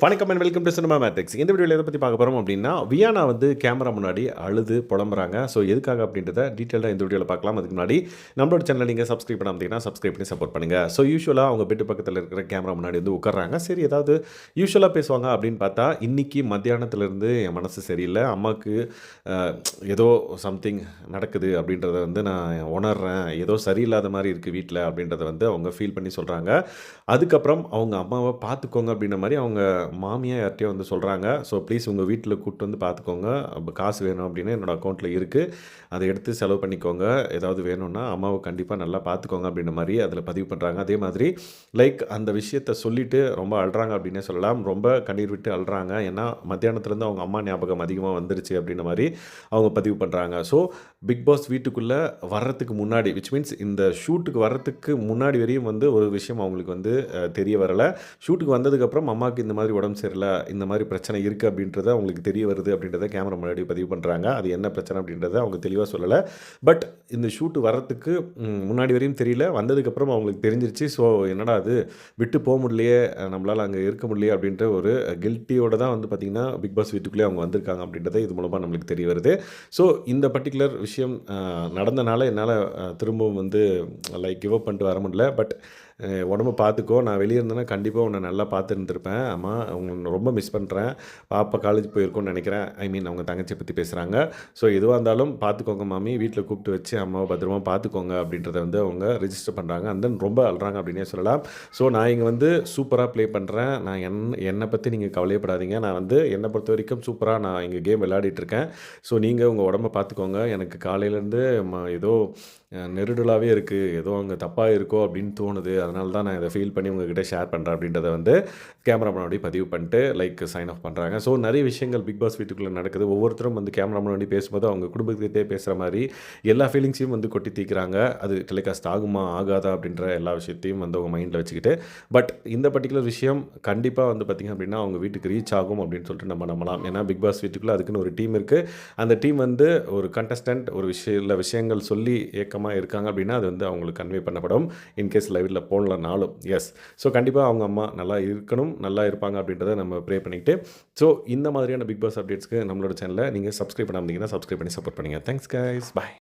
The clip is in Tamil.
வணக்கம் and welcome to cinema matrix. இந்த வீடியோவில் எதை பற்றி பார்க்க போகிறோம் அப்படின்னா, வியானா வந்து கேமரா முன்னாடி அழுது புலம்புறாங்க. ஸோ எதுக்காக அப்படின்றத டீட்டெயிலாக இந்த வீடியோவில் பார்க்கலாம். அதுக்கு முன்னாடி நம்மளோட சேனல் நீங்கள் சப்ஸ்கிரைப் பண்ணாமல் சப்ஸ்கிரைப் பண்ணி சப்போர்ட் பண்ணுங்கள். ஸோ யூஸ்வலாக அவங்க பெட்டு பக்கத்தில் இருக்கிற கேமரா முன்னாடி வந்து உட்கார்றாங்க. சரி, ஏதாவது யூஸ்வலாக பேசுவாங்க அப்படின்னு பார்த்தா, இன்றைக்கி மத்தியானத்துலேருந்து என் மனசு சரியில்லை, அம்மாவுக்கு ஏதோ சம்திங் நடக்குது அப்படின்றத வந்து நான் உணர்றேன், ஏதோ சரியில்லாத மாதிரி இருக்குது வீட்டில் அப்படின்றத வந்து அவங்க ஃபீல் பண்ணி சொல்கிறாங்க. அதுக்கப்புறம் அவங்க அம்மாவை பார்த்துக்கோங்க அப்படின்ற மாதிரி அவங்க மாமியாக யார்கிட்டயோ வந்து சொல்கிறாங்க. ஸோ ப்ளீஸ் உங்கள் வீட்டில் கூப்பிட்டு வந்து பார்த்துக்கோங்க, காசு வேணும் அப்படின்னு என்னோடய அக்கௌண்ட்டில் இருக்குது, அதை எடுத்து செலவு பண்ணிக்கோங்க, ஏதாவது வேணும்னா அம்மாவை கண்டிப்பாக நல்லா பார்த்துக்கோங்க அப்படின்ற மாதிரி அதில் பதிவு பண்ணுறாங்க. அதே மாதிரி லைக் அந்த விஷயத்தை சொல்லிவிட்டு ரொம்ப அழுறாங்க அப்படின்னே சொல்லலாம். ரொம்ப கண்ணீர் விட்டு அழுறாங்க. ஏன்னா மத்தியானத்துலேருந்து அவங்க அம்மா ஞாபகம் அதிகமாக வந்துருச்சு அப்படின்ற மாதிரி அவங்க பதிவு பண்ணுறாங்க. ஸோ பிக் பாஸ் வீட்டுக்குள்ளே வர்றதுக்கு முன்னாடி, விச் மீன்ஸ் இந்த ஷூட்டுக்கு வர்றதுக்கு முன்னாடி வரையும் வந்து ஒரு விஷயம் அவங்களுக்கு வந்து தெரிய வரலை. ஷூட்டுக்கு வந்ததுக்கப்புறம் அம்மாவுக்கு இந்த மாதிரி உடம்பு சரியில்லை, இந்த மாதிரி பிரச்சனை இருக்குது அப்படின்றத அவங்களுக்கு தெரிய வருது அப்படின்றத கேமரா முன்னாடி பதிவு பண்ணுறாங்க. அது என்ன பிரச்சனை அப்படின்றத அவங்க தெளிவாக சொல்லலை. பட் இந்த ஷூட்டு வர்றதுக்கு முன்னாடி வரையும் தெரியல, வந்ததுக்கப்புறம் அவங்களுக்கு தெரிஞ்சிருச்சு. ஸோ என்னடா அது, விட்டு போக முடியலையே, நம்மளால் அங்கே இருக்க முடியலையே அப்படின்ற ஒரு கில்ட்டியோடு தான் வந்து பார்த்திங்கன்னா பிக் பாஸ் வீட்டுக்குள்ளே அவங்க வந்திருக்காங்க அப்படின்றத இது மூலமாக நம்மளுக்கு தெரிய வருது. ஸோ இந்த பர்டிகுலர் விஷயம் நடந்தனால என்னால் திரும்பவும் வந்து லைக் கிவ் அப் பண்ணிட்டு வர முடியல. பட் உடம்பை பார்த்துக்கோ, நான் வெளியே இருந்தேன்னா கண்டிப்பாக உன்னை நல்லா பார்த்துருந்துருப்பேன், அம்மா உங்களை ரொம்ப மிஸ் பண்ணுறேன், பாப்பா காலேஜ் போயிருக்கோன்னு நினைக்கிறேன், ஐ மீன் அவங்க தங்கச்சியை பற்றி பேசுகிறாங்க. ஸோ எதுவாக இருந்தாலும் பார்த்துக்கோங்க மாமி, வீட்டில் கூப்பிட்டு வச்சு அம்மாவை பத்திரமா பார்த்துக்கோங்க அப்படின்றத வந்து அவங்க ரிஜிஸ்டர் பண்ணுறாங்க. அண்ட் தென் ரொம்ப அழுறாங்க அப்படின்னே சொல்லலாம். ஸோ நான் இங்கே வந்து சூப்பராக ப்ளே பண்ணுறேன், நான் என்னை பற்றி நீங்கள் கவலையப்படாதீங்க, நான் வந்து என்னை பொறுத்த வரைக்கும் சூப்பராக நான் இங்கே கேம் விளையாடிட்டுருக்கேன். ஸோ நீங்கள் உங்கள் உடம்பை பார்த்துக்கோங்க, எனக்கு காலையிலேருந்து ஏதோ நெருடலாகவே இருக்குது, ஏதோ அங்கே தப்பாக இருக்கோ அப்படின்னு தோணுது, அதனால தான் நான் இதை ஃபீல் பண்ணி உங்ககிட்ட ஷேர் பண்ணுறேன் அப்படின்றத வந்து கேமரா முன்னாடி பதிவு பண்ணிட்டு லைக் சைன் ஆஃப் பண்ணுறாங்க. ஸோ நிறைய விஷயங்கள் பிக் பாஸ் வீட்டுக்குள்ளே நடக்குது. ஒவ்வொருத்தரும் வந்து கேமரா முன்னாடி பேசும்போது அவங்க குடும்பத்துக்கிட்டே பேசுகிற மாதிரி எல்லா ஃபீலிங்ஸையும் வந்து கொட்டி தீக்கிறாங்க. அது டெலிகாஸ்ட் ஆகுமா ஆகாதா அப்படின்ற எல்லா விஷயத்தையும் வந்து அவங்க மைண்டில் வச்சுக்கிட்டு, பட் இந்த பர்டிகுலர் விஷயம் கண்டிப்பாக வந்து பார்த்திங்க அப்படின்னா அவங்க வீட்டுக்கு ரீச் ஆகும் அப்படின்னு சொல்லிட்டு நம்ம நம்பலாம். ஏன்னா பிக் பாஸ் வீட்டுக்குள்ளே அதுக்குன்னு ஒரு டீம் இருக்குது. அந்த டீம் வந்து ஒரு கண்டஸ்டன்ட் ஒரு விஷயங்கள் சொல்லி ஏக்கமாக இருக்காங்க அப்படின்னா அது வந்து அவங்களுக்கு கன்வே பண்ணப்படும். இன்கேஸ் லைவில் போடலனாலும் எஸ். ஸோ கண்டிப்பாக அவங்க அம்மா நல்லா இருக்கணும், நல்லா இருப்பாங்க அப்படின்றத நம்ம ப்ரே பண்ணிக்கிட்டு, ஸோ இந்த மாதிரியான பிக் பாஸ் அப்டேட்ஸ்க்கு நம்மளோட சேனலை நீங்கள் சப்ஸ்கிரைப் பண்ணாமல் இருந்தீங்கன்னா சப்ஸ்கிரைப் பண்ணி சப்போர்ட் பண்ணுங்கள். தேங்க்ஸ் கைஸ், பாய்.